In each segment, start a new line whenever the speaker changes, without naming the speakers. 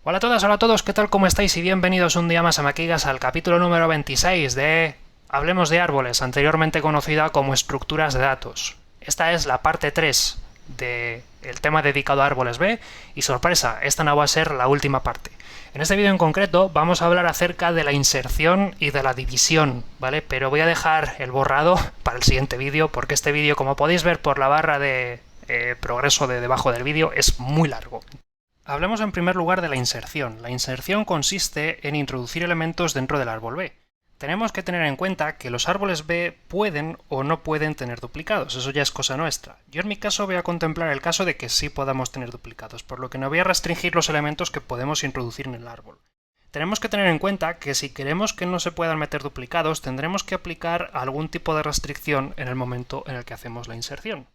Hola a todas, hola a todos, ¿qué tal? ¿Cómo estáis? Y bienvenidos un día más a Maquigas al capítulo número 26 de Hablemos de árboles, anteriormente conocida como estructuras de datos. Esta es la parte 3 del tema dedicado a árboles B y sorpresa, esta no va a ser la última parte. En este vídeo en concreto vamos a hablar acerca de la inserción y de la división, ¿vale? Pero voy a dejar el borrado para el siguiente vídeo porque este vídeo, como podéis ver por la barra de progreso de debajo del vídeo, es muy largo. Hablemos en primer lugar de la inserción. La inserción consiste en introducir elementos dentro del árbol B. Tenemos que tener en cuenta que los árboles B pueden o no pueden tener duplicados, eso ya es cosa nuestra. Yo en mi caso voy a contemplar el caso de que sí podamos tener duplicados, por lo que no voy a restringir los elementos que podemos introducir en el árbol. Tenemos que tener en cuenta que si queremos que no se puedan meter duplicados, tendremos que aplicar algún tipo de restricción en el momento en el que hacemos la inserción.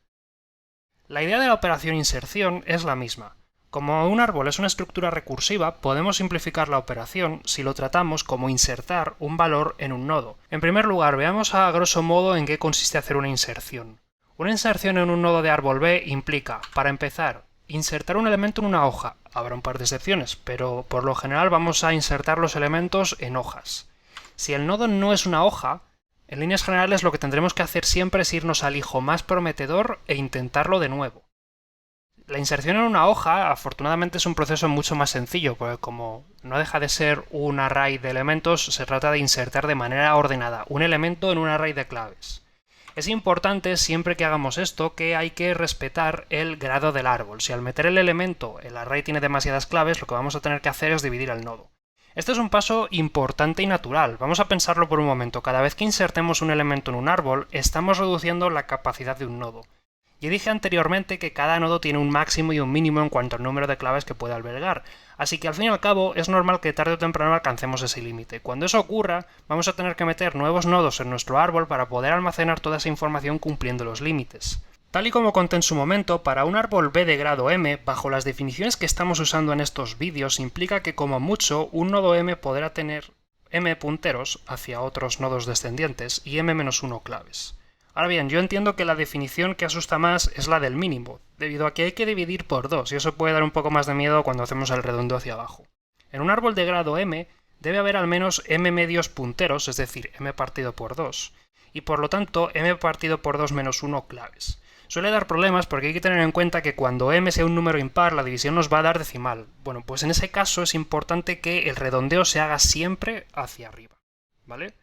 La idea de la operación inserción es la misma. Como un árbol es una estructura recursiva, podemos simplificar la operación si lo tratamos como insertar un valor en un nodo. En primer lugar, veamos a grosso modo en qué consiste hacer una inserción. Una inserción en un nodo de árbol B implica, para empezar, insertar un elemento en una hoja. Habrá un par de excepciones, pero por lo general vamos a insertar los elementos en hojas. Si el nodo no es una hoja, en líneas generales lo que tendremos que hacer siempre es irnos al hijo más prometedor e intentarlo de nuevo. La inserción en una hoja, afortunadamente, es un proceso mucho más sencillo, porque como no deja de ser un array de elementos, se trata de insertar de manera ordenada un elemento en un array de claves. Es importante, siempre que hagamos esto, que hay que respetar el grado del árbol. Si al meter el elemento el array tiene demasiadas claves, lo que vamos a tener que hacer es dividir el nodo. Este es un paso importante y natural. Vamos a pensarlo por un momento. Cada vez que insertemos un elemento en un árbol, estamos reduciendo la capacidad de un nodo. Ya dije anteriormente que cada nodo tiene un máximo y un mínimo en cuanto al número de claves que puede albergar, así que al fin y al cabo es normal que tarde o temprano alcancemos ese límite. Cuando eso ocurra, vamos a tener que meter nuevos nodos en nuestro árbol para poder almacenar toda esa información cumpliendo los límites. Tal y como conté en su momento, para un árbol B de grado M, bajo las definiciones que estamos usando en estos vídeos, implica que como mucho un nodo M podrá tener M punteros hacia otros nodos descendientes y M-1 claves. Ahora bien, yo entiendo que la definición que asusta más es la del mínimo, debido a que hay que dividir por 2, y eso puede dar un poco más de miedo cuando hacemos el redondo hacia abajo. En un árbol de grado M debe haber al menos m medios punteros, es decir, m partido por 2, y por lo tanto m partido por 2 menos 1 claves. Suele dar problemas porque hay que tener en cuenta que cuando m sea un número impar, la división nos va a dar decimal. Bueno, pues en ese caso es importante que el redondeo se haga siempre hacia arriba, ¿vale?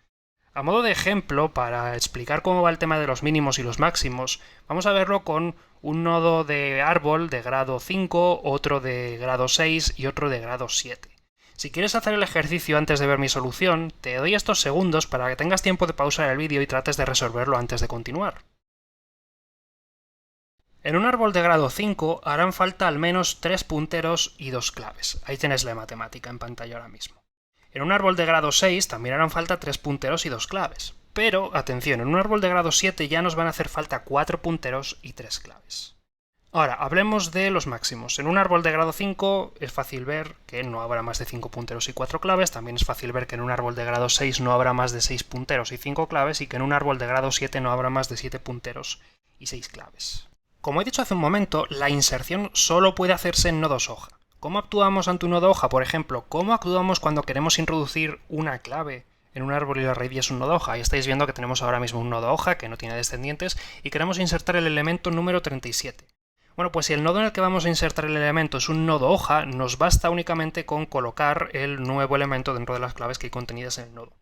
A modo de ejemplo, para explicar cómo va el tema de los mínimos y los máximos, vamos a verlo con un nodo de árbol de grado 5, otro de grado 6 y otro de grado 7. Si quieres hacer el ejercicio antes de ver mi solución, te doy estos segundos para que tengas tiempo de pausar el vídeo y trates de resolverlo antes de continuar. En un árbol de grado 5 harán falta al menos 3 punteros y 2 claves. Ahí tienes la matemática en pantalla ahora mismo. En un árbol de grado 6 también harán falta 3 punteros y 2 claves. Pero, atención, en un árbol de grado 7 ya nos van a hacer falta 4 punteros y 3 claves. Ahora, hablemos de los máximos. En un árbol de grado 5 es fácil ver que no habrá más de 5 punteros y 4 claves. También es fácil ver que en un árbol de grado 6 no habrá más de 6 punteros y 5 claves, y que en un árbol de grado 7 no habrá más de 7 punteros y 6 claves. Como he dicho hace un momento, la inserción solo puede hacerse en nodos hoja. ¿Cómo actuamos ante un nodo hoja? Por ejemplo, ¿cómo actuamos cuando queremos introducir una clave en un árbol y la raíz es un nodo hoja? Y estáis viendo que tenemos ahora mismo un nodo hoja que no tiene descendientes y queremos insertar el elemento número 37. Bueno, pues si el nodo en el que vamos a insertar el elemento es un nodo hoja, nos basta únicamente con colocar el nuevo elemento dentro de las claves que hay contenidas en el nodo.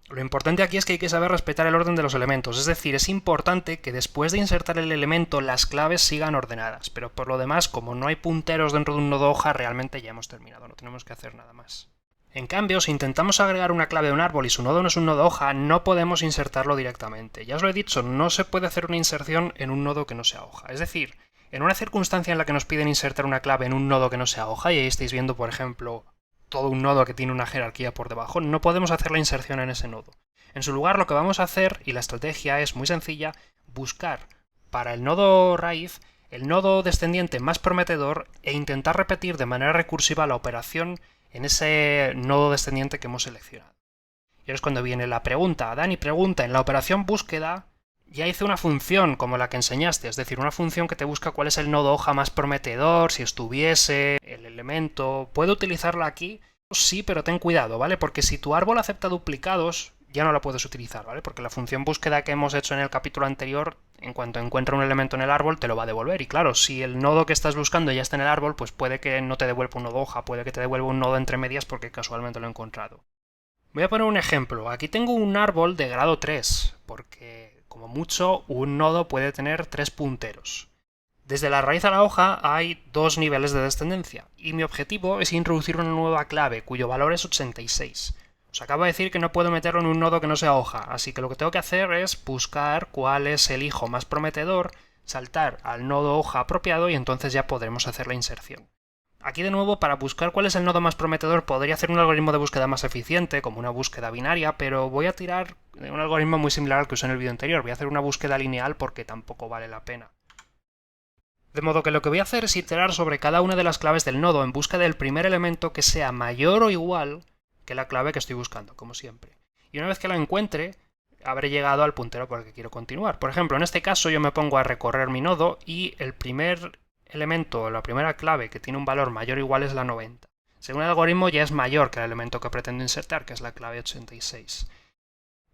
Lo importante aquí es que hay que saber respetar el orden de los elementos, es decir, es importante que después de insertar el elemento las claves sigan ordenadas, pero por lo demás, como no hay punteros dentro de un nodo hoja, realmente ya hemos terminado, no tenemos que hacer nada más. En cambio, si intentamos agregar una clave a un árbol y su nodo no es un nodo hoja, no podemos insertarlo directamente. Ya os lo he dicho, no se puede hacer una inserción en un nodo que no sea hoja, es decir, en una circunstancia en la que nos piden insertar una clave en un nodo que no sea hoja, y ahí estáis viendo, por ejemplo, todo un nodo que tiene una jerarquía por debajo, no podemos hacer la inserción en ese nodo. En su lugar, lo que vamos a hacer, y la estrategia es muy sencilla, buscar para el nodo raíz el nodo descendiente más prometedor e intentar repetir de manera recursiva la operación en ese nodo descendiente que hemos seleccionado. Y ahora es cuando viene la pregunta. Dani pregunta, en la operación búsqueda, ya hice una función como la que enseñaste, es decir, una función que te busca cuál es el nodo hoja más prometedor, si estuviese, el elemento. ¿Puedo utilizarla aquí? Sí, pero ten cuidado, ¿vale? Porque si tu árbol acepta duplicados, ya no la puedes utilizar, ¿vale? Porque la función búsqueda que hemos hecho en el capítulo anterior, en cuanto encuentra un elemento en el árbol, te lo va a devolver. Y claro, si el nodo que estás buscando ya está en el árbol, pues puede que no te devuelva un nodo hoja, puede que te devuelva un nodo entre medias porque casualmente lo he encontrado. Voy a poner un ejemplo. Aquí tengo un árbol de grado 3, porque como mucho un nodo puede tener 3 punteros. Desde la raíz a la hoja hay 2 niveles de descendencia, y mi objetivo es introducir una nueva clave, cuyo valor es 86. Os acabo de decir que no puedo meterlo en un nodo que no sea hoja, así que lo que tengo que hacer es buscar cuál es el hijo más prometedor, saltar al nodo hoja apropiado y entonces ya podremos hacer la inserción. Aquí de nuevo, para buscar cuál es el nodo más prometedor, podría hacer un algoritmo de búsqueda más eficiente, como una búsqueda binaria, pero voy a tirar un algoritmo muy similar al que usé en el vídeo anterior. Voy a hacer una búsqueda lineal porque tampoco vale la pena. De modo que lo que voy a hacer es iterar sobre cada una de las claves del nodo en busca del primer elemento que sea mayor o igual que la clave que estoy buscando, como siempre. Y una vez que la encuentre, habré llegado al puntero por el que quiero continuar. Por ejemplo, en este caso yo me pongo a recorrer mi nodo y el primer elemento, la primera clave que tiene un valor mayor o igual es la 90. Según el algoritmo ya es mayor que el elemento que pretendo insertar, que es la clave 86.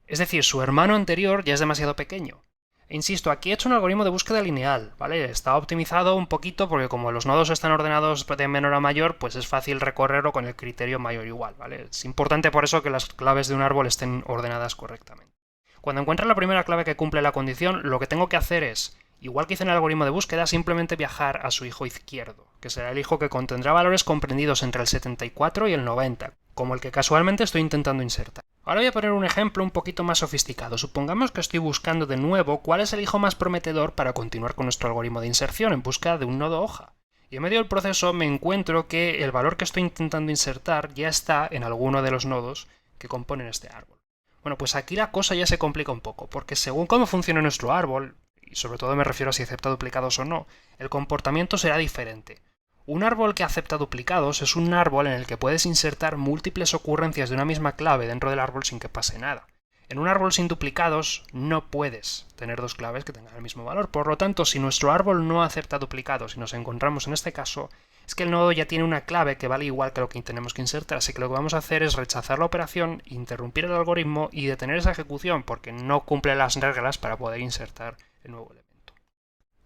Es decir, su hermano anterior ya es demasiado pequeño. E insisto, aquí he hecho un algoritmo de búsqueda lineal, ¿vale? Está optimizado un poquito porque como los nodos están ordenados de menor a mayor, pues es fácil recorrerlo con el criterio mayor o igual, ¿vale? Es importante por eso que las claves de un árbol estén ordenadas correctamente. Cuando encuentre la primera clave que cumple la condición, lo que tengo que hacer es, igual que hice en el algoritmo de búsqueda, simplemente viajar a su hijo izquierdo, que será el hijo que contendrá valores comprendidos entre el 74 y el 90, como el que casualmente estoy intentando insertar. Ahora voy a poner un ejemplo un poquito más sofisticado. Supongamos que estoy buscando de nuevo cuál es el hijo más prometedor para continuar con nuestro algoritmo de inserción en busca de un nodo hoja. Y en medio del proceso me encuentro que el valor que estoy intentando insertar ya está en alguno de los nodos que componen este árbol. Bueno, pues aquí la cosa ya se complica un poco, porque según cómo funciona nuestro árbol, y sobre todo me refiero a si acepta duplicados o no, el comportamiento será diferente. Un árbol que acepta duplicados es un árbol en el que puedes insertar múltiples ocurrencias de una misma clave dentro del árbol sin que pase nada. En un árbol sin duplicados no puedes tener dos claves que tengan el mismo valor. Por lo tanto, si nuestro árbol no acepta duplicados y nos encontramos en este caso, es que el nodo ya tiene una clave que vale igual que lo que tenemos que insertar. Así que lo que vamos a hacer es rechazar la operación, interrumpir el algoritmo y detener esa ejecución porque no cumple las reglas para poder insertar el nuevo elemento.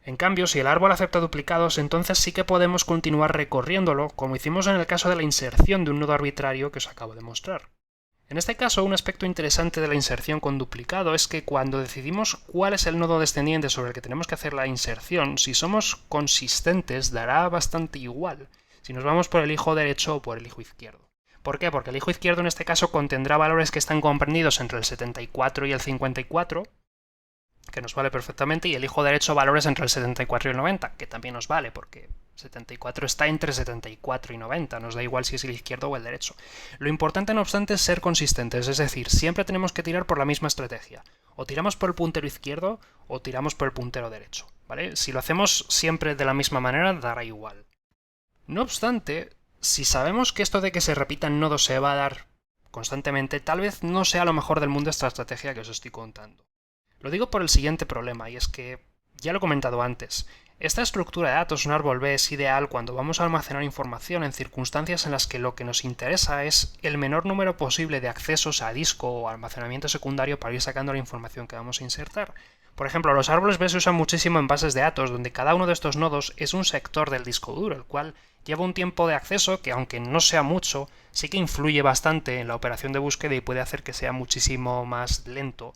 En cambio, si el árbol acepta duplicados, entonces sí que podemos continuar recorriéndolo, como hicimos en el caso de la inserción de un nodo arbitrario que os acabo de mostrar. En este caso, un aspecto interesante de la inserción con duplicado es que cuando decidimos cuál es el nodo descendiente sobre el que tenemos que hacer la inserción, si somos consistentes dará bastante igual si nos vamos por el hijo derecho o por el hijo izquierdo. ¿Por qué? Porque el hijo izquierdo en este caso contendrá valores que están comprendidos entre el 74 y el 54, que nos vale perfectamente, y el hijo derecho valores entre el 74 y el 90, que también nos vale, porque 74 está entre 74 y 90, nos da igual si es el izquierdo o el derecho. Lo importante, no obstante, es ser consistentes, es decir, siempre tenemos que tirar por la misma estrategia. O tiramos por el puntero izquierdo o tiramos por el puntero derecho, ¿vale? Si lo hacemos siempre de la misma manera, dará igual. No obstante, si sabemos que esto de que se repitan nodos se va a dar constantemente, tal vez no sea lo mejor del mundo esta estrategia que os estoy contando. Lo digo por el siguiente problema, y es que, ya lo he comentado antes, esta estructura de datos, un árbol B, es ideal cuando vamos a almacenar información en circunstancias en las que lo que nos interesa es el menor número posible de accesos a disco o almacenamiento secundario para ir sacando la información que vamos a insertar. Por ejemplo, los árboles B se usan muchísimo en bases de datos, donde cada uno de estos nodos es un sector del disco duro, el cual lleva un tiempo de acceso que, aunque no sea mucho, sí que influye bastante en la operación de búsqueda y puede hacer que sea muchísimo más lento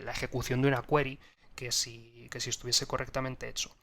la ejecución de una query que si estuviese correctamente hecho.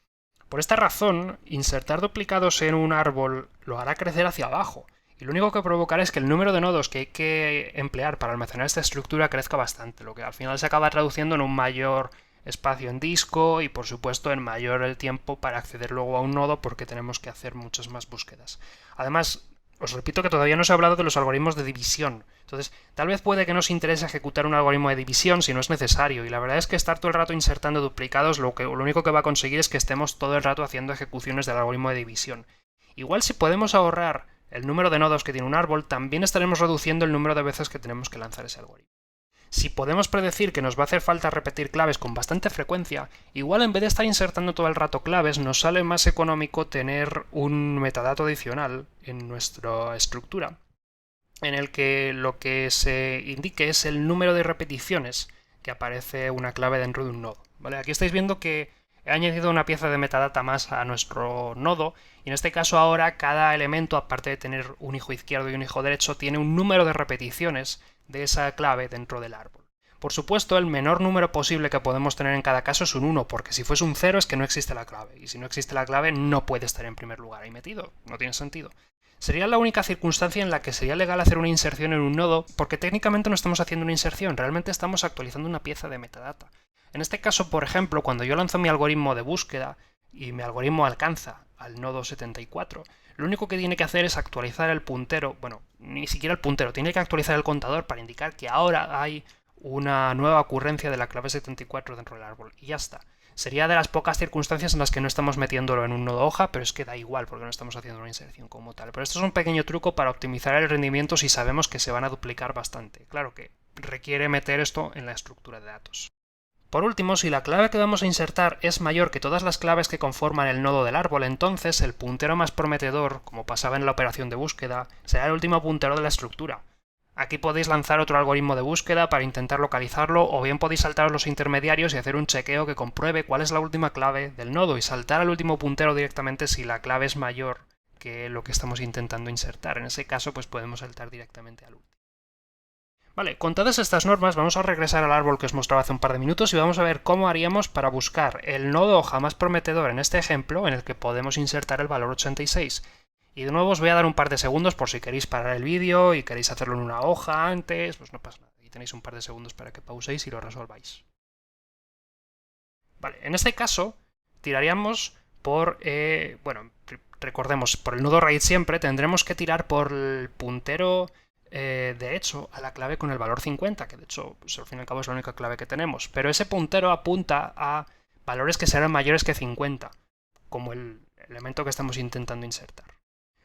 Por esta razón, insertar duplicados en un árbol lo hará crecer hacia abajo, y lo único que provocará es que el número de nodos que hay que emplear para almacenar esta estructura crezca bastante, lo que al final se acaba traduciendo en un mayor espacio en disco y por supuesto en mayor el tiempo para acceder luego a un nodo porque tenemos que hacer muchas más búsquedas. Además, os repito que todavía no os he hablado de los algoritmos de división. Entonces, tal vez puede que no os interese ejecutar un algoritmo de división si no es necesario, y la verdad es que estar todo el rato insertando duplicados lo único que va a conseguir es que estemos todo el rato haciendo ejecuciones del algoritmo de división. Igual si podemos ahorrar el número de nodos que tiene un árbol, también estaremos reduciendo el número de veces que tenemos que lanzar ese algoritmo. Si podemos predecir que nos va a hacer falta repetir claves con bastante frecuencia, igual en vez de estar insertando todo el rato claves, nos sale más económico tener un metadato adicional en nuestra estructura, en el que lo que se indique es el número de repeticiones que aparece una clave dentro de un nodo. ¿Vale? Aquí estáis viendo que he añadido una pieza de metadata más a nuestro nodo, y en este caso ahora cada elemento, aparte de tener un hijo izquierdo y un hijo derecho, tiene un número de repeticiones de esa clave dentro del árbol. Por supuesto, el menor número posible que podemos tener en cada caso es un 1, porque si fuese un 0 es que no existe la clave, y si no existe la clave no puede estar en primer lugar ahí metido, no tiene sentido. Sería la única circunstancia en la que sería legal hacer una inserción en un nodo, porque técnicamente no estamos haciendo una inserción, realmente estamos actualizando una pieza de metadata. En este caso, por ejemplo, cuando yo lanzo mi algoritmo de búsqueda y mi algoritmo alcanza al nodo 74, lo único que tiene que hacer es actualizar el puntero, bueno, ni siquiera el puntero, tiene que actualizar el contador para indicar que ahora hay una nueva ocurrencia de la clave 74 dentro del árbol, y ya está. Sería de las pocas circunstancias en las que no estamos metiéndolo en un nodo hoja, pero es que da igual porque no estamos haciendo una inserción como tal. Pero esto es un pequeño truco para optimizar el rendimiento si sabemos que se van a duplicar bastante. Claro que requiere meter esto en la estructura de datos. Por último, si la clave que vamos a insertar es mayor que todas las claves que conforman el nodo del árbol, entonces el puntero más prometedor, como pasaba en la operación de búsqueda, será el último puntero de la estructura. Aquí podéis lanzar otro algoritmo de búsqueda para intentar localizarlo, o bien podéis saltaros los intermediarios y hacer un chequeo que compruebe cuál es la última clave del nodo y saltar al último puntero directamente si la clave es mayor que lo que estamos intentando insertar. En ese caso, pues podemos saltar directamente al último. Vale, con todas estas normas vamos a regresar al árbol que os mostraba hace un par de minutos y vamos a ver cómo haríamos para buscar el nodo hoja más prometedor en este ejemplo en el que podemos insertar el valor 86. Y de nuevo os voy a dar un par de segundos por si queréis parar el vídeo y queréis hacerlo en una hoja antes, pues no pasa nada. Y tenéis un par de segundos para que pauséis y lo resolváis. Vale, en este caso tiraríamos por, recordemos, por el nodo raíz siempre tendremos que tirar por el puntero derecho a la clave con el valor 50, que de hecho, pues, al fin y al cabo es la única clave que tenemos. Pero ese puntero apunta a valores que serán mayores que 50, como el elemento que estamos intentando insertar.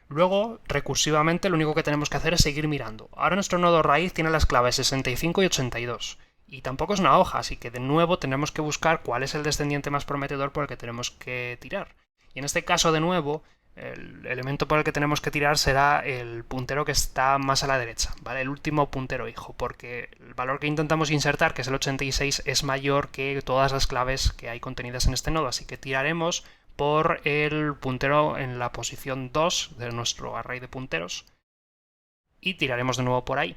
Luego, recursivamente, lo único que tenemos que hacer es seguir mirando. Ahora nuestro nodo raíz tiene las claves 65 y 82. Y tampoco es una hoja, así que de nuevo tenemos que buscar cuál es el descendiente más prometedor por el que tenemos que tirar. Y en este caso, de nuevo, el elemento por el que tenemos que tirar será el puntero que está más a la derecha, ¿vale? El último puntero hijo, porque el valor que intentamos insertar, que es el 86, es mayor que todas las claves que hay contenidas en este nodo, así que tiraremos por el puntero en la posición 2 de nuestro array de punteros y tiraremos de nuevo por ahí.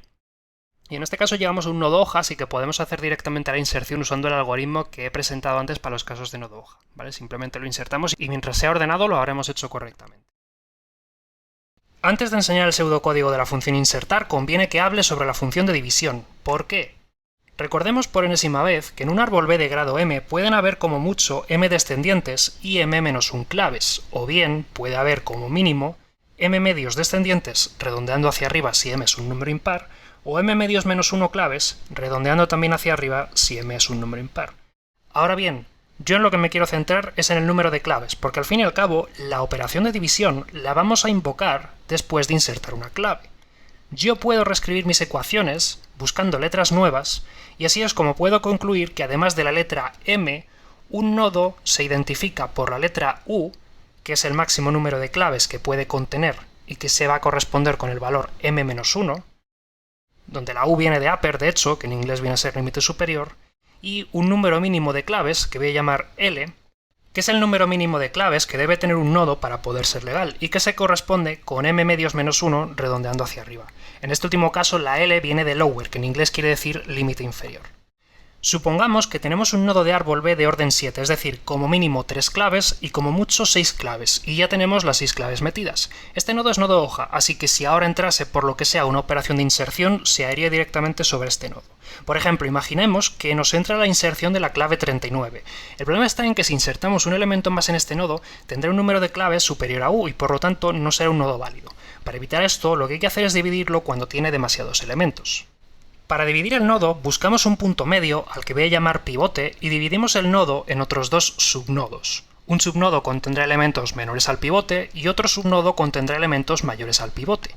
Y en este caso llegamos a un nodo hoja, así que podemos hacer directamente la inserción usando el algoritmo que he presentado antes para los casos de nodo hoja, ¿vale? Simplemente lo insertamos y mientras sea ordenado lo habremos hecho correctamente. Antes de enseñar el pseudocódigo de la función insertar, conviene que hable sobre la función de división. ¿Por qué? Recordemos por enésima vez que en un árbol B de grado m pueden haber como mucho m descendientes y m-1 claves, o bien puede haber como mínimo m medios descendientes redondeando hacia arriba si m es un número impar, o m medios menos 1 claves redondeando también hacia arriba si m es un número impar. Ahora bien, yo en lo que me quiero centrar es en el número de claves, porque al fin y al cabo la operación de división la vamos a invocar después de insertar una clave. Yo puedo reescribir mis ecuaciones buscando letras nuevas, y así es como puedo concluir que además de la letra m, un nodo se identifica por la letra u, que es el máximo número de claves que puede contener y que se va a corresponder con el valor m-1, donde la u viene de upper, de hecho, que en inglés viene a ser límite superior, y un número mínimo de claves que voy a llamar L, que es el número mínimo de claves que debe tener un nodo para poder ser legal, y que se corresponde con m medios menos 1 redondeando hacia arriba. En este último caso la L viene de lower, que en inglés quiere decir límite inferior. Supongamos que tenemos un nodo de árbol B de orden 7, es decir, como mínimo 3 claves y como mucho 6 claves, y ya tenemos las 6 claves metidas. Este nodo es nodo hoja, así que si ahora entrase por lo que sea una operación de inserción, se haría directamente sobre este nodo. Por ejemplo, imaginemos que nos entra la inserción de la clave 39. El problema está en que si insertamos un elemento más en este nodo, tendrá un número de claves superior a u y por lo tanto no será un nodo válido. Para evitar esto, lo que hay que hacer es dividirlo cuando tiene demasiados elementos. Para dividir el nodo, buscamos un punto medio al que voy a llamar pivote y dividimos el nodo en otros dos subnodos. Un subnodo contendrá elementos menores al pivote y otro subnodo contendrá elementos mayores al pivote.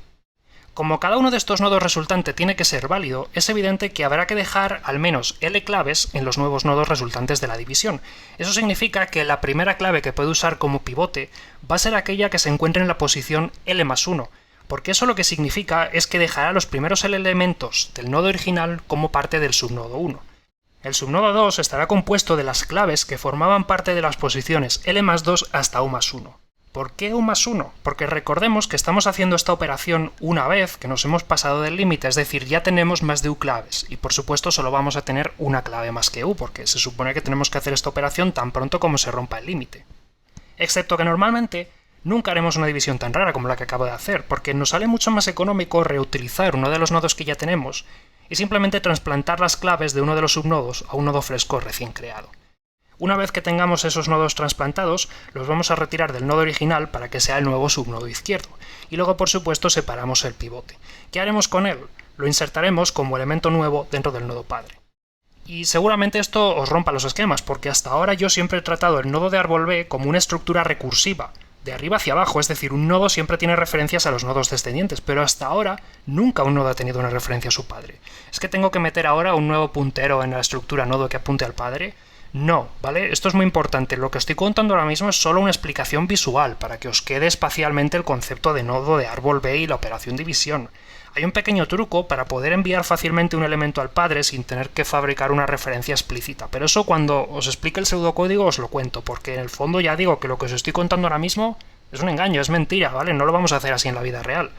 Como cada uno de estos nodos resultante tiene que ser válido, es evidente que habrá que dejar al menos L claves en los nuevos nodos resultantes de la división. Eso significa que la primera clave que puede usar como pivote va a ser aquella que se encuentre en la posición L+1, porque eso lo que significa es que dejará los primeros L elementos del nodo original como parte del subnodo 1. El subnodo 2 estará compuesto de las claves que formaban parte de las posiciones L+2 hasta U+1. ¿Por qué U+1? Porque recordemos que estamos haciendo esta operación una vez que nos hemos pasado del límite, es decir, ya tenemos más de U claves, y por supuesto solo vamos a tener una clave más que U, porque se supone que tenemos que hacer esta operación tan pronto como se rompa el límite. Excepto que normalmente nunca haremos una división tan rara como la que acabo de hacer, porque nos sale mucho más económico reutilizar uno de los nodos que ya tenemos y simplemente trasplantar las claves de uno de los subnodos a un nodo fresco recién creado. Una vez que tengamos esos nodos trasplantados, los vamos a retirar del nodo original para que sea el nuevo subnodo izquierdo, y luego por supuesto separamos el pivote. ¿Qué haremos con él? Lo insertaremos como elemento nuevo dentro del nodo padre. Y seguramente esto os rompa los esquemas, porque hasta ahora yo siempre he tratado el nodo de árbol B como una estructura recursiva, de arriba hacia abajo, es decir, un nodo siempre tiene referencias a los nodos descendientes, pero hasta ahora nunca un nodo ha tenido una referencia a su padre. ¿Es que tengo que meter ahora un nuevo puntero en la estructura nodo que apunte al padre? No, ¿vale? Esto es muy importante. Lo que estoy contando ahora mismo es solo una explicación visual, para que os quede espacialmente el concepto de nodo de árbol B y la operación división. Hay un pequeño truco para poder enviar fácilmente un elemento al padre sin tener que fabricar una referencia explícita, pero eso cuando os explique el pseudocódigo os lo cuento, porque en el fondo ya digo que lo que os estoy contando ahora mismo es un engaño, es mentira, ¿vale? No lo vamos a hacer así en la vida real.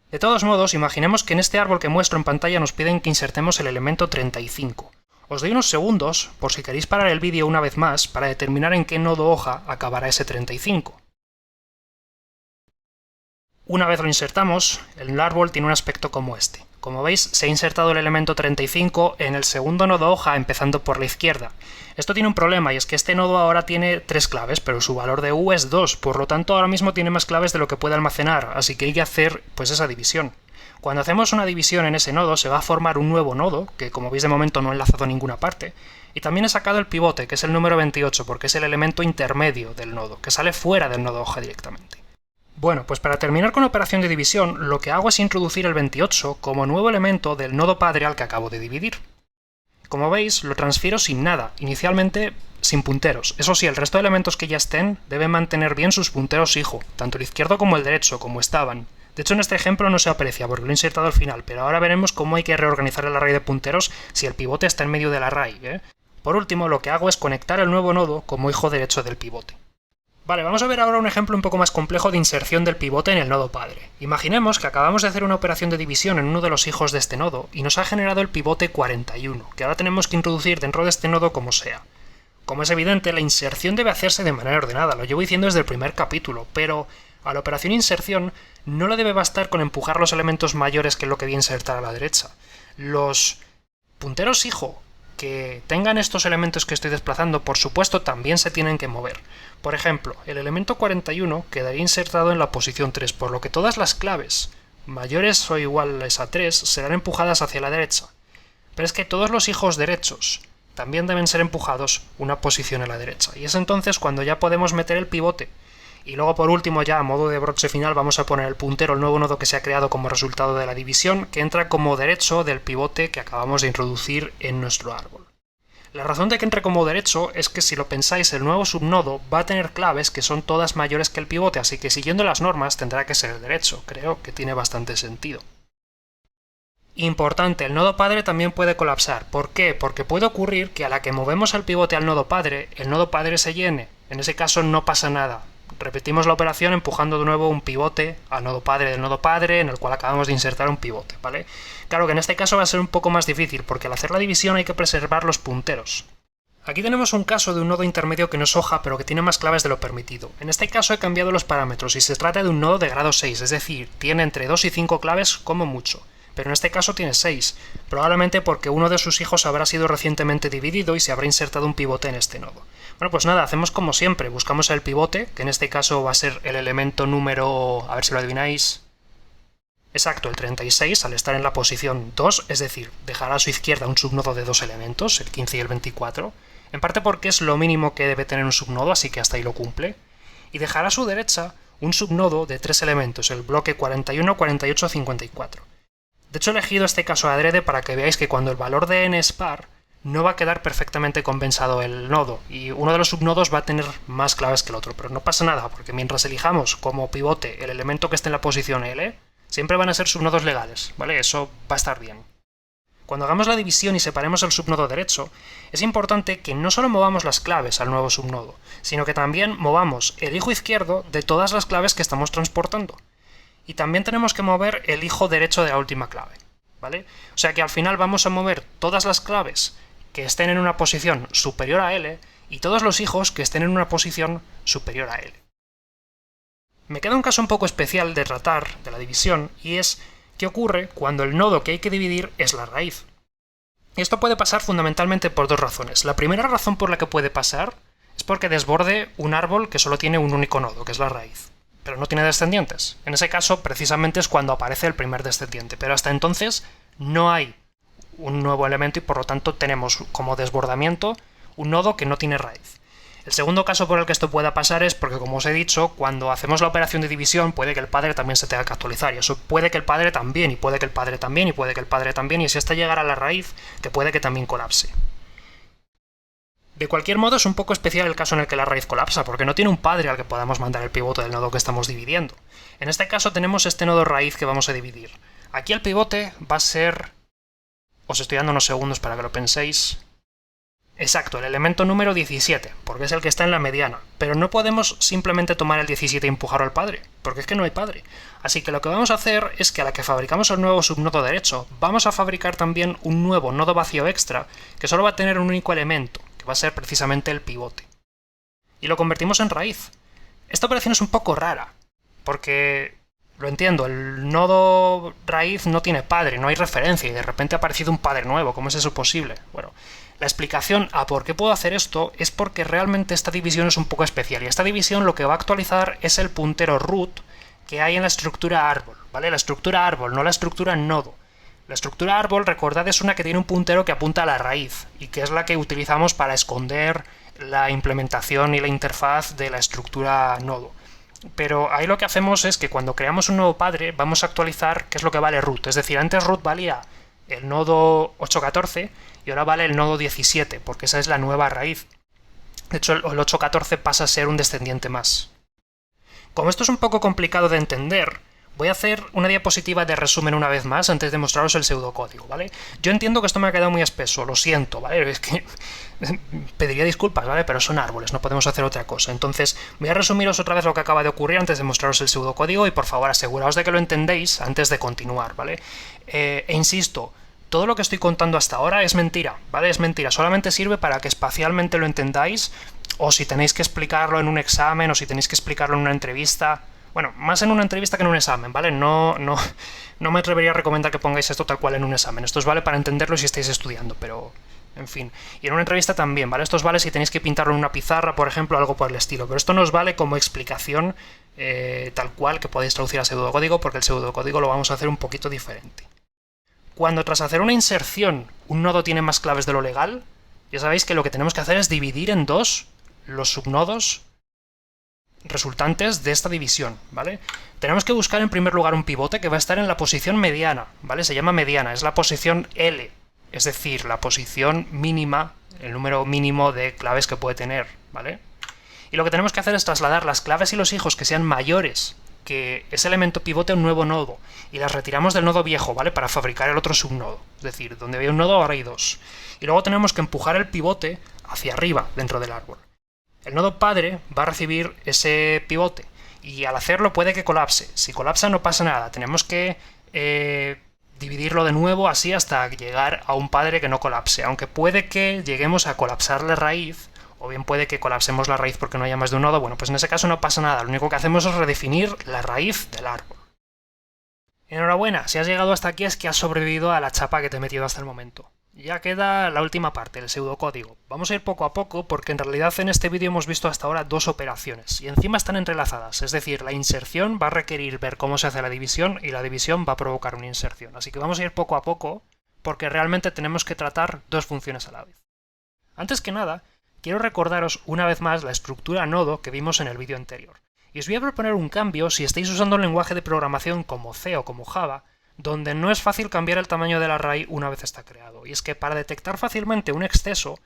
De todos modos, imaginemos que en este árbol que muestro en pantalla nos piden que insertemos el elemento 35. Os doy unos segundos, por si queréis parar el vídeo una vez más, para determinar en qué nodo hoja acabará ese 35. Una vez lo insertamos, el árbol tiene un aspecto como este. Como veis, se ha insertado el elemento 35 en el segundo nodo hoja, empezando por la izquierda. Esto tiene un problema, y es que este nodo ahora tiene 3 claves, pero su valor de U es 2, por lo tanto ahora mismo tiene más claves de lo que puede almacenar, así que hay que hacer pues esa división. Cuando hacemos una división en ese nodo se va a formar un nuevo nodo, que como veis de momento no he enlazado a ninguna parte, y también he sacado el pivote, que es el número 28, porque es el elemento intermedio del nodo, que sale fuera del nodo hoja directamente. Bueno, pues para terminar con la operación de división, lo que hago es introducir el 28 como nuevo elemento del nodo padre al que acabo de dividir. Como veis, lo transfiero sin nada, inicialmente sin punteros. Eso sí, el resto de elementos que ya estén deben mantener bien sus punteros hijo, tanto el izquierdo como el derecho, como estaban. De hecho, en este ejemplo no se aprecia porque lo he insertado al final, pero ahora veremos cómo hay que reorganizar el array de punteros si el pivote está en medio del array, ¿eh? Por último, lo que hago es conectar el nuevo nodo como hijo derecho del pivote. Vale, vamos a ver ahora un ejemplo un poco más complejo de inserción del pivote en el nodo padre. Imaginemos que acabamos de hacer una operación de división en uno de los hijos de este nodo y nos ha generado el pivote 41, que ahora tenemos que introducir dentro de este nodo como sea. Como es evidente, la inserción debe hacerse de manera ordenada, lo llevo diciendo desde el primer capítulo, pero a la operación inserción no le debe bastar con empujar los elementos mayores que lo que voy a insertar a la derecha. Los punteros hijo que tengan estos elementos que estoy desplazando, por supuesto, también se tienen que mover. Por ejemplo, el elemento 41 quedaría insertado en la posición 3, por lo que todas las claves mayores o iguales a 3 serán empujadas hacia la derecha. Pero es que todos los hijos derechos también deben ser empujados una posición a la derecha, y es entonces cuando ya podemos meter el pivote. Y luego por último, ya a modo de broche final, vamos a poner el puntero, el nuevo nodo que se ha creado como resultado de la división, que entra como derecho del pivote que acabamos de introducir en nuestro árbol. La razón de que entre como derecho es que si lo pensáis, el nuevo subnodo va a tener claves que son todas mayores que el pivote, así que siguiendo las normas tendrá que ser el derecho. Creo que tiene bastante sentido. Importante, el nodo padre también puede colapsar. ¿Por qué? Porque puede ocurrir que a la que movemos el pivote al nodo padre, el nodo padre se llene. En ese caso no pasa nada. Repetimos la operación empujando de nuevo un pivote al nodo padre del nodo padre, en el cual acabamos de insertar un pivote, ¿vale? Claro que en este caso va a ser un poco más difícil, porque al hacer la división hay que preservar los punteros. Aquí tenemos un caso de un nodo intermedio que no es hoja, pero que tiene más claves de lo permitido. En este caso he cambiado los parámetros y se trata de un nodo de grado 6, es decir, tiene entre 2 y 5 claves como mucho. Pero en este caso tiene 6, probablemente porque uno de sus hijos habrá sido recientemente dividido y se habrá insertado un pivote en este nodo. Bueno, pues nada, hacemos como siempre, buscamos el pivote, que en este caso va a ser el elemento número, a ver si lo adivináis, exacto, el 36, al estar en la posición 2, es decir, dejará a su izquierda un subnodo de 2 elementos, el 15 y el 24, en parte porque es lo mínimo que debe tener un subnodo, así que hasta ahí lo cumple, y dejará a su derecha un subnodo de 3 elementos, el bloque 41, 48, 54. De hecho he elegido este caso adrede para que veáis que cuando el valor de n es par, no va a quedar perfectamente compensado el nodo, y uno de los subnodos va a tener más claves que el otro, pero no pasa nada, porque mientras elijamos como pivote el elemento que esté en la posición L, siempre van a ser subnodos legales, ¿vale? Eso va a estar bien. Cuando hagamos la división y separemos el subnodo derecho, es importante que no solo movamos las claves al nuevo subnodo, sino que también movamos el hijo izquierdo de todas las claves que estamos transportando. Y también tenemos que mover el hijo derecho de la última clave, ¿vale? O sea que al final vamos a mover todas las claves que estén en una posición superior a L y todos los hijos que estén en una posición superior a L. Me queda un caso un poco especial de tratar de la división, y es qué ocurre cuando el nodo que hay que dividir es la raíz. Esto puede pasar fundamentalmente por dos razones. La primera razón por la que puede pasar es porque desborde un árbol que solo tiene un único nodo, que es la raíz, pero no tiene descendientes. En ese caso, precisamente es cuando aparece el primer descendiente, pero hasta entonces no hay un nuevo elemento y por lo tanto tenemos como desbordamiento un nodo que no tiene raíz. El segundo caso por el que esto pueda pasar es porque, como os he dicho, cuando hacemos la operación de división puede que el padre también se tenga que actualizar, y eso puede que el padre también, y puede que el padre también, y puede que el padre también, y si hasta llegara a la raíz, que puede que también colapse. De cualquier modo, es un poco especial el caso en el que la raíz colapsa, porque no tiene un padre al que podamos mandar el pivote del nodo que estamos dividiendo. En este caso tenemos este nodo raíz que vamos a dividir. Aquí el pivote va a ser... Os estoy dando unos segundos para que lo penséis. Exacto, el elemento número 17, porque es el que está en la mediana. Pero no podemos simplemente tomar el 17 y empujarlo al padre, porque es que no hay padre. Así que lo que vamos a hacer es que a la que fabricamos el nuevo subnodo derecho, vamos a fabricar también un nuevo nodo vacío extra, que solo va a tener un único elemento, que va a ser precisamente el pivote. Y lo convertimos en raíz. Esta operación es un poco rara, porque... Lo entiendo, el nodo raíz no tiene padre, no hay referencia, y de repente ha aparecido un padre nuevo. ¿Cómo es eso posible? Bueno, la explicación a por qué puedo hacer esto es porque realmente esta división es un poco especial, y esta división lo que va a actualizar es el puntero root que hay en la estructura árbol, ¿vale? La estructura árbol, no la estructura nodo. La estructura árbol, recordad, es una que tiene un puntero que apunta a la raíz, y que es la que utilizamos para esconder la implementación y la interfaz de la estructura nodo. Pero ahí lo que hacemos es que cuando creamos un nuevo padre vamos a actualizar qué es lo que vale root. Es decir, antes root valía el nodo 8.14 y ahora vale el nodo 17, porque esa es la nueva raíz. De hecho, el 8.14 pasa a ser un descendiente más. Como esto es un poco complicado de entender, voy a hacer una diapositiva de resumen una vez más antes de mostraros el pseudocódigo, ¿vale? Yo entiendo que esto me ha quedado muy espeso, lo siento, ¿vale? Es que pediría disculpas, ¿vale? Pero son árboles, no podemos hacer otra cosa. Entonces, voy a resumiros otra vez lo que acaba de ocurrir antes de mostraros el pseudocódigo y por favor aseguraos de que lo entendéis antes de continuar, ¿vale? E insisto, todo lo que estoy contando hasta ahora es mentira, ¿vale? Es mentira, solamente sirve para que espacialmente lo entendáis, o si tenéis que explicarlo en un examen, o si tenéis que explicarlo en una entrevista... Bueno, más en una entrevista que en un examen, ¿vale? No me atrevería a recomendar que pongáis esto tal cual en un examen. Esto os vale para entenderlo si estáis estudiando, pero... En fin. Y en una entrevista también, ¿vale? Esto os vale si tenéis que pintarlo en una pizarra, por ejemplo, algo por el estilo. Pero esto no os vale como explicación tal cual que podéis traducir a pseudocódigo, porque el pseudocódigo lo vamos a hacer un poquito diferente. Cuando tras hacer una inserción un nodo tiene más claves de lo legal, ya sabéis que lo que tenemos que hacer es dividir en dos los subnodos resultantes de esta división, ¿vale? Tenemos que buscar en primer lugar un pivote que va a estar en la posición mediana, ¿vale? Se llama mediana, es la posición L, es decir, la posición mínima, el número mínimo de claves que puede tener, ¿vale? Y lo que tenemos que hacer es trasladar las claves y los hijos que sean mayores que ese elemento pivote a un nuevo nodo, y las retiramos del nodo viejo, ¿vale? Para fabricar el otro subnodo, es decir, donde había un nodo ahora hay dos. Y luego tenemos que empujar el pivote hacia arriba dentro del árbol. El nodo padre va a recibir ese pivote y al hacerlo puede que colapse. Si colapsa no pasa nada, tenemos que dividirlo de nuevo así hasta llegar a un padre que no colapse, aunque puede que lleguemos a colapsar la raíz, o bien puede que colapsemos la raíz porque no haya más de un nodo. Bueno, pues en ese caso no pasa nada, lo único que hacemos es redefinir la raíz del árbol. Enhorabuena, si has llegado hasta aquí es que has sobrevivido a la chapa que te he metido hasta el momento. Ya queda la última parte, el pseudocódigo. Vamos a ir poco a poco porque en realidad en este vídeo hemos visto hasta ahora dos operaciones y encima están entrelazadas, es decir, la inserción va a requerir ver cómo se hace la división y la división va a provocar una inserción. Así que vamos a ir poco a poco porque realmente tenemos que tratar dos funciones a la vez. Antes que nada, quiero recordaros una vez más la estructura nodo que vimos en el vídeo anterior. Y os voy a proponer un cambio si estáis usando un lenguaje de programación como C o como Java, donde no es fácil cambiar el tamaño del array una vez está creado. Y es que para detectar fácilmente un exceso,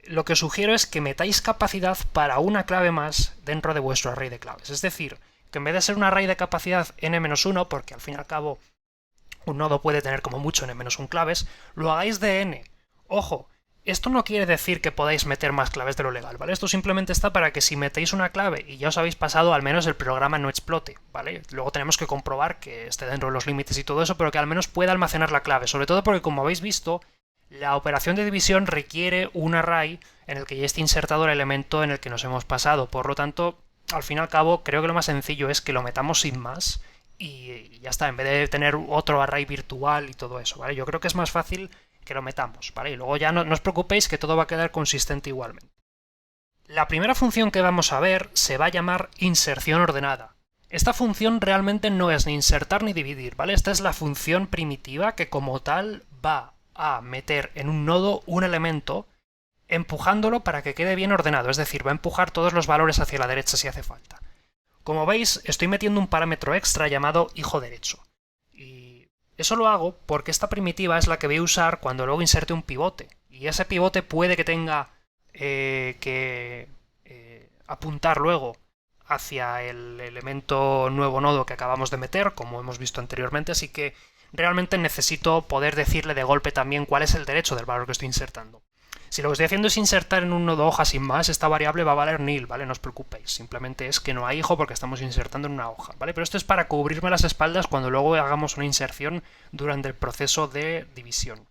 lo que sugiero es que metáis capacidad para una clave más dentro de vuestro array de claves. Es decir, que en vez de ser un array de capacidad n-1, porque al fin y al cabo un nodo puede tener como mucho n-1 claves, lo hagáis de n. Ojo, esto no quiere decir que podáis meter más claves de lo legal, ¿vale? Esto simplemente está para que si metéis una clave y ya os habéis pasado, al menos el programa no explote, ¿vale? Luego tenemos que comprobar que esté dentro de los límites y todo eso, pero que al menos pueda almacenar la clave, sobre todo porque, como habéis visto, la operación de división requiere un array en el que ya esté insertado el elemento en el que nos hemos pasado. Por lo tanto, al fin y al cabo, creo que lo más sencillo es que lo metamos sin más y ya está, en vez de tener otro array virtual y todo eso, ¿vale? Yo creo que es más fácil que lo metamos, ¿vale? Y luego ya no os preocupéis que todo va a quedar consistente igualmente. La primera función que vamos a ver se va a llamar inserción ordenada. Esta función realmente no es ni insertar ni dividir, ¿vale? Esta es la función primitiva que como tal va a meter en un nodo un elemento empujándolo para que quede bien ordenado, es decir, va a empujar todos los valores hacia la derecha si hace falta. Como veis, estoy metiendo un parámetro extra llamado hijo derecho. Y eso lo hago porque esta primitiva es la que voy a usar cuando luego inserte un pivote. Y ese pivote puede que tenga que apuntar luego hacia el elemento nuevo nodo que acabamos de meter, como hemos visto anteriormente, así que realmente necesito poder decirle de golpe también cuál es el derecho del valor que estoy insertando. Si lo que estoy haciendo es insertar en un nodo hoja sin más, esta variable va a valer nil, ¿vale? No os preocupéis, simplemente es que no hay hijo porque estamos insertando en una hoja, ¿vale? Pero esto es para cubrirme las espaldas cuando luego hagamos una inserción durante el proceso de división.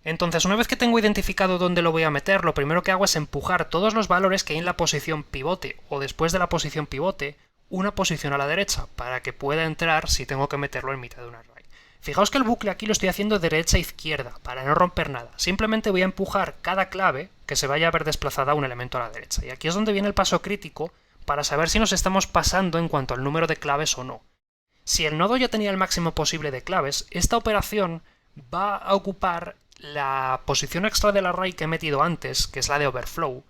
Entonces, una vez que tengo identificado dónde lo voy a meter, lo primero que hago es empujar todos los valores que hay en la posición pivote o después de la posición pivote, una posición a la derecha, para que pueda entrar si tengo que meterlo en mitad de un array. Fijaos que el bucle aquí lo estoy haciendo derecha e izquierda, para no romper nada. Simplemente voy a empujar cada clave que se vaya a ver desplazada un elemento a la derecha. Y aquí es donde viene el paso crítico para saber si nos estamos pasando en cuanto al número de claves o no. Si el nodo ya tenía el máximo posible de claves, esta operación va a ocupar la posición extra del array que he metido antes, que es la de overflow,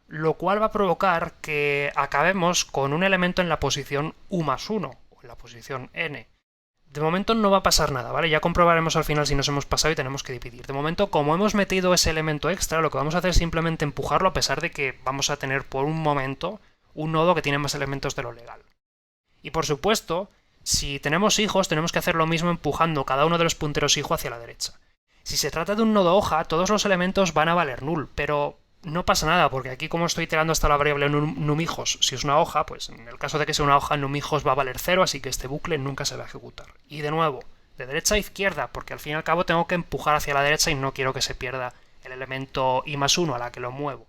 lo cual va a provocar que acabemos con un elemento en la posición u+1, o en la posición n. De momento no va a pasar nada, ¿vale? Ya comprobaremos al final si nos hemos pasado y tenemos que dividir. De momento, como hemos metido ese elemento extra, lo que vamos a hacer es simplemente empujarlo a pesar de que vamos a tener por un momento un nodo que tiene más elementos de lo legal. Y por supuesto, si tenemos hijos, tenemos que hacer lo mismo empujando cada uno de los punteros hijo hacia la derecha. Si se trata de un nodo hoja, todos los elementos van a valer null, pero no pasa nada, porque aquí como estoy iterando hasta la variable numhijos, si es una hoja, pues en el caso de que sea una hoja, numhijos va a valer 0, así que este bucle nunca se va a ejecutar. Y de nuevo, de derecha a izquierda, porque al fin y al cabo tengo que empujar hacia la derecha y no quiero que se pierda el elemento i+1 a la que lo muevo.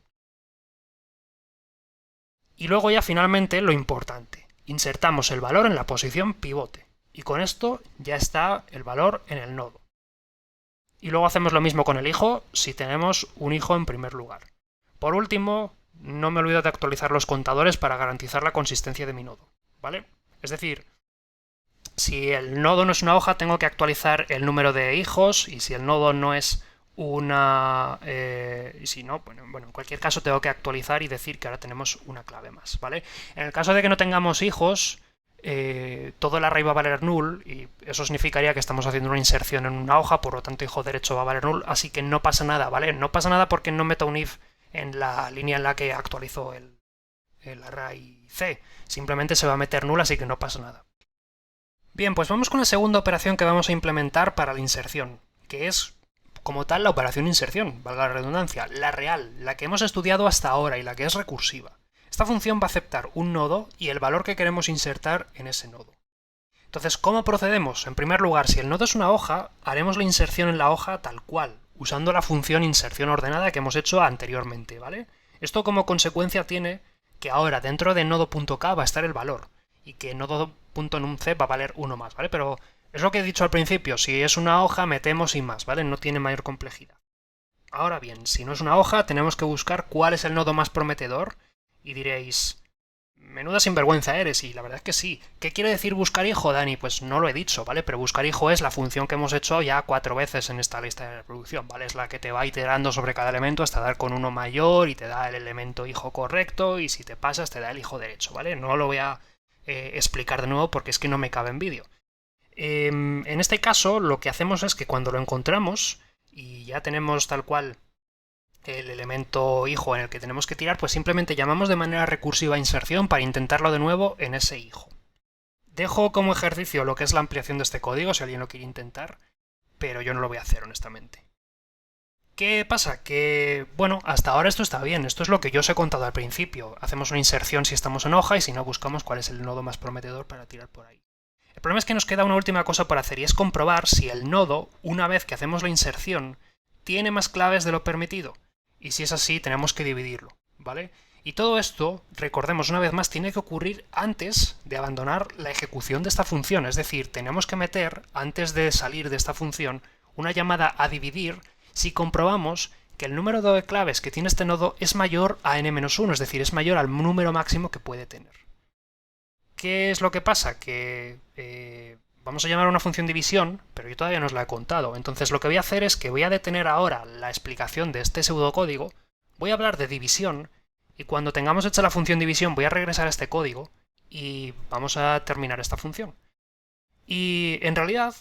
Y luego ya finalmente lo importante, insertamos el valor en la posición pivote, y con esto ya está el valor en el nodo. Y luego hacemos lo mismo con el hijo si tenemos un hijo en primer lugar. Por último, no me olvido de actualizar los contadores para garantizar la consistencia de mi nodo, ¿vale? Es decir, si el nodo no es una hoja, tengo que actualizar el número de hijos, y si el nodo no es una... y si no, bueno, en cualquier caso tengo que actualizar y decir que ahora tenemos una clave más, ¿vale? En el caso de que no tengamos hijos, todo el array va a valer null, y eso significaría que estamos haciendo una inserción en una hoja, por lo tanto hijo derecho va a valer null, así que no pasa nada, ¿vale? No pasa nada porque no meto un if en la línea en la que actualizo el array C, simplemente se va a meter null, así que no pasa nada. Bien, pues vamos con la segunda operación que vamos a implementar para la inserción, que es como tal la operación inserción, valga la redundancia, la real, la que hemos estudiado hasta ahora y la que es recursiva. Esta función va a aceptar un nodo y el valor que queremos insertar en ese nodo. Entonces, ¿cómo procedemos? En primer lugar, si el nodo es una hoja, haremos la inserción en la hoja tal cual, usando la función inserción ordenada que hemos hecho anteriormente, ¿vale? Esto como consecuencia tiene que ahora dentro de nodo.k va a estar el valor, y que nodo.numc va a valer 1 más, ¿vale? Pero es lo que he dicho al principio, si es una hoja metemos y más, ¿vale? No tiene mayor complejidad. Ahora bien, si no es una hoja, tenemos que buscar cuál es el nodo más prometedor, y diréis, menuda sinvergüenza eres, y la verdad es que sí. ¿Qué quiere decir buscar hijo, Dani? Pues no lo he dicho, ¿vale? Pero buscar hijo es la función que hemos hecho ya 4 veces en esta lista de reproducción, ¿vale? Es la que te va iterando sobre cada elemento hasta dar con uno mayor y te da el elemento hijo correcto, y si te pasas te da el hijo derecho, ¿vale? No lo voy a explicar de nuevo porque es que no me cabe en vídeo. En este caso, lo que hacemos es que cuando lo encontramos y ya tenemos tal cual el elemento hijo en el que tenemos que tirar, pues simplemente llamamos de manera recursiva inserción para intentarlo de nuevo en ese hijo. Dejo como ejercicio lo que es la ampliación de este código, si alguien lo quiere intentar, pero yo no lo voy a hacer, honestamente. ¿Qué pasa? Que, bueno, hasta ahora esto está bien, esto es lo que yo os he contado al principio. Hacemos una inserción si estamos en hoja y si no buscamos cuál es el nodo más prometedor para tirar por ahí. El problema es que nos queda una última cosa por hacer y es comprobar si el nodo, una vez que hacemos la inserción, tiene más claves de lo permitido. Y si es así, tenemos que dividirlo, ¿vale? Y todo esto, recordemos una vez más, tiene que ocurrir antes de abandonar la ejecución de esta función. Es decir, tenemos que meter, antes de salir de esta función, una llamada a dividir si comprobamos que el número de claves que tiene este nodo es mayor a n-1, es decir, es mayor al número máximo que puede tener. ¿Qué es lo que pasa? Que vamos a llamar a una función división, pero yo todavía no os la he contado. Entonces lo que voy a hacer es que voy a detener ahora la explicación de este pseudocódigo, voy a hablar de división, y cuando tengamos hecha la función división voy a regresar a este código y vamos a terminar esta función. Y en realidad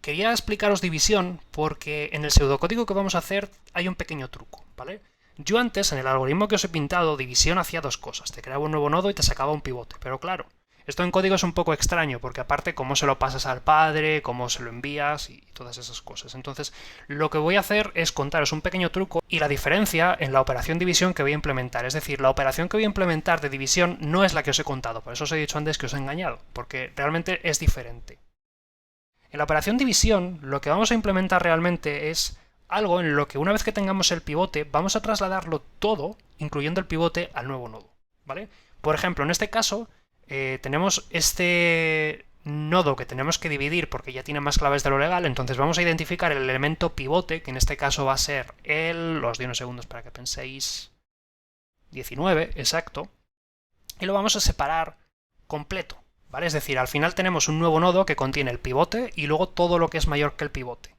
quería explicaros división porque en el pseudocódigo que vamos a hacer hay un pequeño truco, ¿vale? Yo antes, en el algoritmo que os he pintado, división hacía dos cosas. Te creaba un nuevo nodo y te sacaba un pivote. Pero claro, esto en código es un poco extraño, porque aparte cómo se lo pasas al padre, cómo se lo envías y todas esas cosas. Entonces, lo que voy a hacer es contaros un pequeño truco y la diferencia en la operación división que voy a implementar. Es decir, la operación que voy a implementar de división no es la que os he contado. Por eso os he dicho antes que os he engañado, porque realmente es diferente. En la operación división, lo que vamos a implementar realmente es algo en lo que una vez que tengamos el pivote, vamos a trasladarlo todo, incluyendo el pivote, al nuevo nodo, ¿vale? Por ejemplo, en este caso, tenemos este nodo que tenemos que dividir porque ya tiene más claves de lo legal, entonces vamos a identificar el elemento pivote, que en este caso va a ser os doy unos segundos para que penséis, 19, exacto, y lo vamos a separar completo, ¿vale? Es decir, al final tenemos un nuevo nodo que contiene el pivote y luego todo lo que es mayor que el pivote.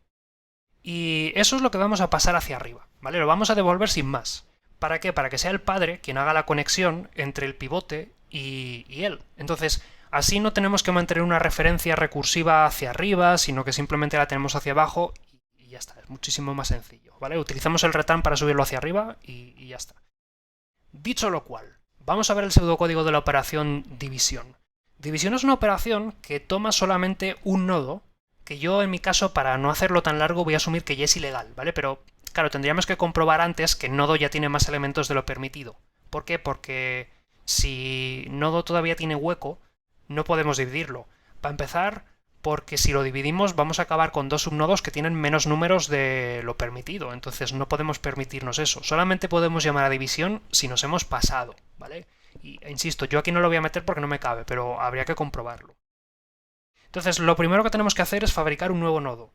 Y eso es lo que vamos a pasar hacia arriba, ¿vale? Lo vamos a devolver sin más. ¿Para qué? Para que sea el padre quien haga la conexión entre el pivote y él. Entonces, así no tenemos que mantener una referencia recursiva hacia arriba, sino que simplemente la tenemos hacia abajo y ya está. Es muchísimo más sencillo, ¿vale? Utilizamos el return para subirlo hacia arriba y ya está. Dicho lo cual, vamos a ver el pseudocódigo de la operación división. División es una operación que toma solamente un nodo, que yo en mi caso, para no hacerlo tan largo, voy a asumir que ya es ilegal, ¿vale? Pero, claro, tendríamos que comprobar antes que nodo ya tiene más elementos de lo permitido. ¿Por qué? Porque si nodo todavía tiene hueco, no podemos dividirlo. Para empezar, porque si lo dividimos vamos a acabar con dos subnodos que tienen menos números de lo permitido, entonces no podemos permitirnos eso. Solamente podemos llamar a división si nos hemos pasado, ¿vale? Y insisto, yo aquí no lo voy a meter porque no me cabe, pero habría que comprobarlo. Entonces, lo primero que tenemos que hacer es fabricar un nuevo nodo.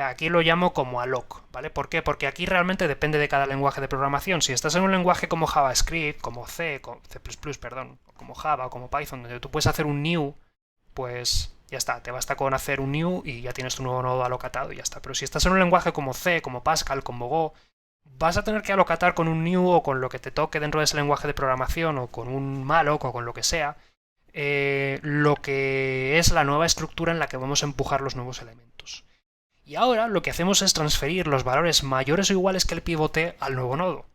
Aquí lo llamo como alloc, ¿vale? ¿Por qué? Porque aquí realmente depende de cada lenguaje de programación. Si estás en un lenguaje como JavaScript, como C, perdón, como Java o como Python, donde tú puedes hacer un new, pues ya está, te basta con hacer un new y ya tienes tu nuevo nodo alocatado y ya está. Pero si estás en un lenguaje como C, como Pascal, como Go, vas a tener que alocatar con un new o con lo que te toque dentro de ese lenguaje de programación o con un malloc o con lo que sea, lo que es la nueva estructura en la que vamos a empujar los nuevos elementos. Y ahora lo que hacemos es transferir los valores mayores o iguales que el pivote al nuevo nodo.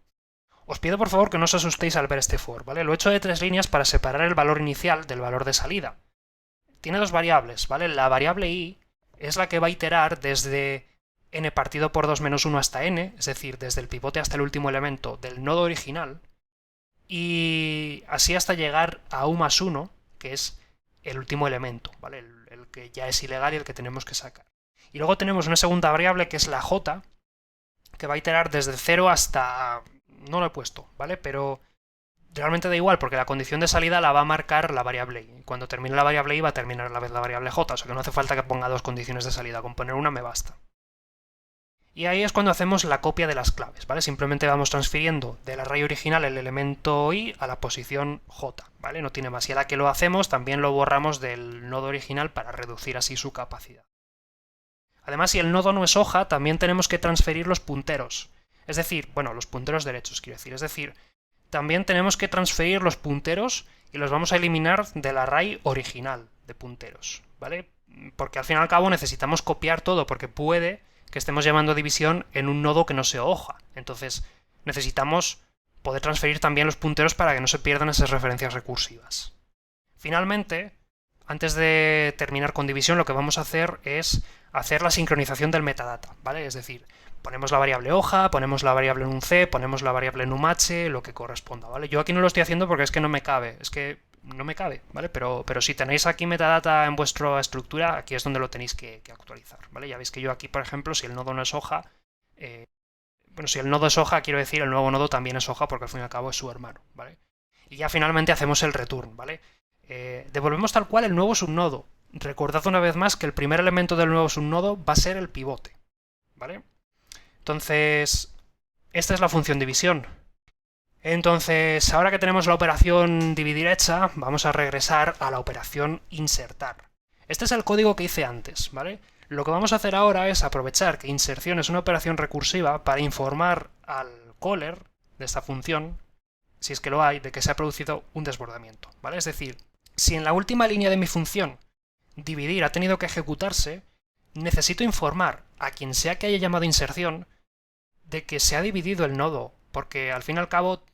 Os pido por favor que no os asustéis al ver este for, ¿vale? Lo he hecho de 3 líneas para separar el valor inicial del valor de salida. Tiene dos variables, ¿vale? La variable i es la que va a iterar desde n partido por 2 menos 1 hasta n, es decir, desde el pivote hasta el último elemento del nodo original, y así hasta llegar a u más 1, que es el último elemento, ¿vale? El que ya es ilegal y el que tenemos que sacar. Y luego tenemos una segunda variable que es la j, que va a iterar desde 0 hasta... no lo he puesto, ¿vale? Pero realmente da igual, porque la condición de salida la va a marcar la variable i. Cuando termine la variable i va a terminar a la vez la variable j, o sea que no hace falta que ponga dos condiciones de salida, con poner una me basta. Y ahí es cuando hacemos la copia de las claves, ¿vale? Simplemente vamos transfiriendo del array original el elemento i a la posición j, ¿vale? No tiene más. Y a la que lo hacemos también lo borramos del nodo original para reducir así su capacidad. Además, si el nodo no es hoja, también tenemos que transferir los punteros. Es decir, bueno, los punteros derechos, quiero decir. Es decir, también tenemos que transferir los punteros y los vamos a eliminar del array original de punteros, ¿vale? porque al fin y al cabo necesitamos copiar todo, porque puede que estemos llamando a división en un nodo que no sea hoja. Entonces necesitamos poder transferir también los punteros para que no se pierdan esas referencias recursivas. Finalmente, antes de terminar con división, lo que vamos a hacer es hacer la sincronización del metadata, ¿vale? Es decir, ponemos la variable hoja, ponemos la variable num_c, ponemos la variable num_h, lo que corresponda, ¿vale? Yo aquí no lo estoy haciendo porque es que no me cabe, ¿vale? Pero si tenéis aquí metadata en vuestra estructura, aquí es donde lo tenéis que actualizar, ¿vale? Ya veis que yo aquí, por ejemplo, si el nodo no es hoja, si el nodo es hoja, quiero decir, el nuevo nodo también es hoja porque al fin y al cabo es su hermano, ¿vale? Y ya finalmente hacemos el return, ¿vale? Devolvemos tal cual el nuevo subnodo. Recordad una vez más que el primer elemento del nuevo subnodo va a ser el pivote, ¿vale? Entonces, esta es la función división. Entonces, ahora que tenemos la operación dividir hecha, vamos a regresar a la operación insertar. Este es el código que hice antes, ¿vale? Lo que vamos a hacer ahora es aprovechar que inserción es una operación recursiva para informar al caller de esta función, si es que lo hay, de que se ha producido un desbordamiento, ¿vale? Es decir, si en la última línea de mi función dividir ha tenido que ejecutarse, necesito informar a quien sea que haya llamado inserción de que se ha dividido el nodo, porque al fin y al cabo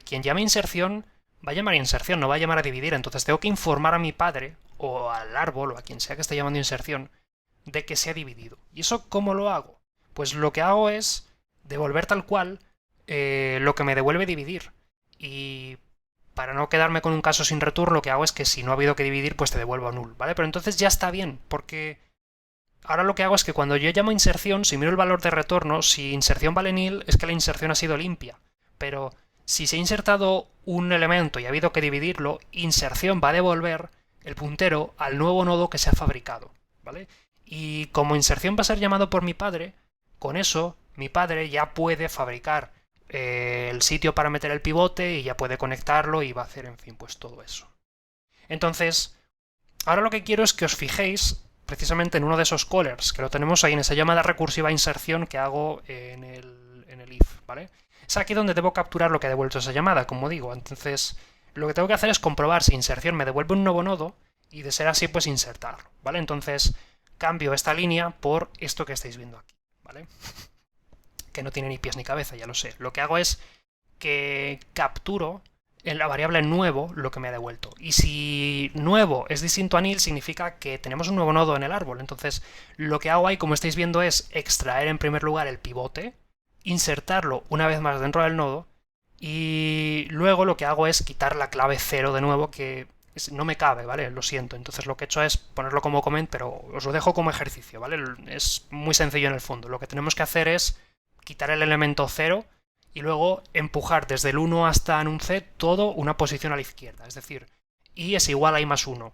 quien llame inserción va a llamar inserción, no va a llamar a dividir, entonces tengo que informar a mi padre o al árbol o a quien sea que esté llamando inserción de que se ha dividido. ¿Y eso cómo lo hago? Pues lo que hago es devolver tal cual lo que me devuelve dividir. Y para no quedarme con un caso sin return, lo que hago es que si no ha habido que dividir, pues te devuelvo a null, ¿vale? Pero entonces ya está bien, porque ahora lo que hago es que cuando yo llamo inserción, si miro el valor de retorno, si inserción vale nil, es que la inserción ha sido limpia. Pero si se ha insertado un elemento y ha habido que dividirlo, inserción va a devolver el puntero al nuevo nodo que se ha fabricado, ¿vale? Y como inserción va a ser llamado por mi padre, con eso mi padre ya puede fabricar el sitio para meter el pivote y ya puede conectarlo y va a hacer, en fin, pues todo eso. Entonces, ahora lo que quiero es que os fijéis precisamente en uno de esos callers, que lo tenemos ahí en esa llamada recursiva inserción que hago en el if, ¿vale? Es aquí donde debo capturar lo que ha devuelto esa llamada, como digo. Entonces, lo que tengo que hacer es comprobar si inserción me devuelve un nuevo nodo y de ser así, pues insertarlo, ¿vale? Entonces, cambio esta línea por esto que estáis viendo aquí, ¿vale? Que no tiene ni pies ni cabeza, ya lo sé. Lo que hago es que capturo en la variable nuevo lo que me ha devuelto. Y si nuevo es distinto a nil, significa que tenemos un nuevo nodo en el árbol. Entonces, lo que hago ahí, como estáis viendo, es extraer en primer lugar el pivote, insertarlo una vez más dentro del nodo, y luego lo que hago es quitar la clave 0 de nuevo, que no me cabe, ¿vale? Lo siento. Entonces lo que he hecho es ponerlo como comment, pero os lo dejo como ejercicio, ¿vale? Es muy sencillo en el fondo. Lo que tenemos que hacer es quitar el elemento 0 y luego empujar desde el 1 hasta num_c todo una posición a la izquierda. Es decir, i es igual a i más 1,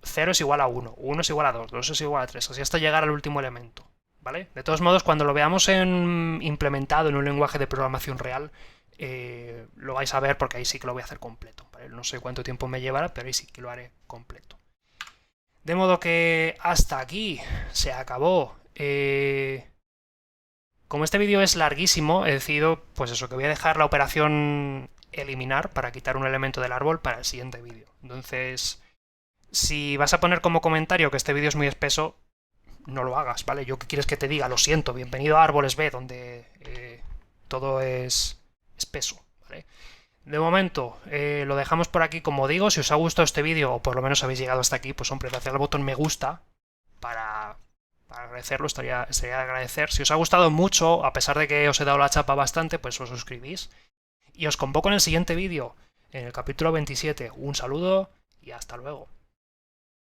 0 es igual a 1, 1 es igual a 2, 2 es igual a 3, así hasta llegar al último elemento, ¿vale? De todos modos, cuando lo veamos implementado en un lenguaje de programación real, lo vais a ver porque ahí sí que lo voy a hacer completo, ¿vale? No sé cuánto tiempo me llevará, pero ahí sí que lo haré completo. De modo que hasta aquí se acabó. Como este vídeo es larguísimo, he decidido, pues eso, que voy a dejar la operación eliminar para quitar un elemento del árbol para el siguiente vídeo. Entonces, si vas a poner como comentario que este vídeo es muy espeso, no lo hagas, ¿vale? Yo qué quieres que te diga, lo siento, bienvenido a Árboles B, donde todo es espeso, ¿vale? De momento, lo dejamos por aquí, como digo. Si os ha gustado este vídeo, o por lo menos habéis llegado hasta aquí, pues hombre, dadle al botón me gusta para agradecerlo, estaría de agradecer. Si os ha gustado mucho, a pesar de que os he dado la chapa bastante, pues os suscribís. Y os convoco en el siguiente vídeo, en el capítulo 27. Un saludo y hasta luego.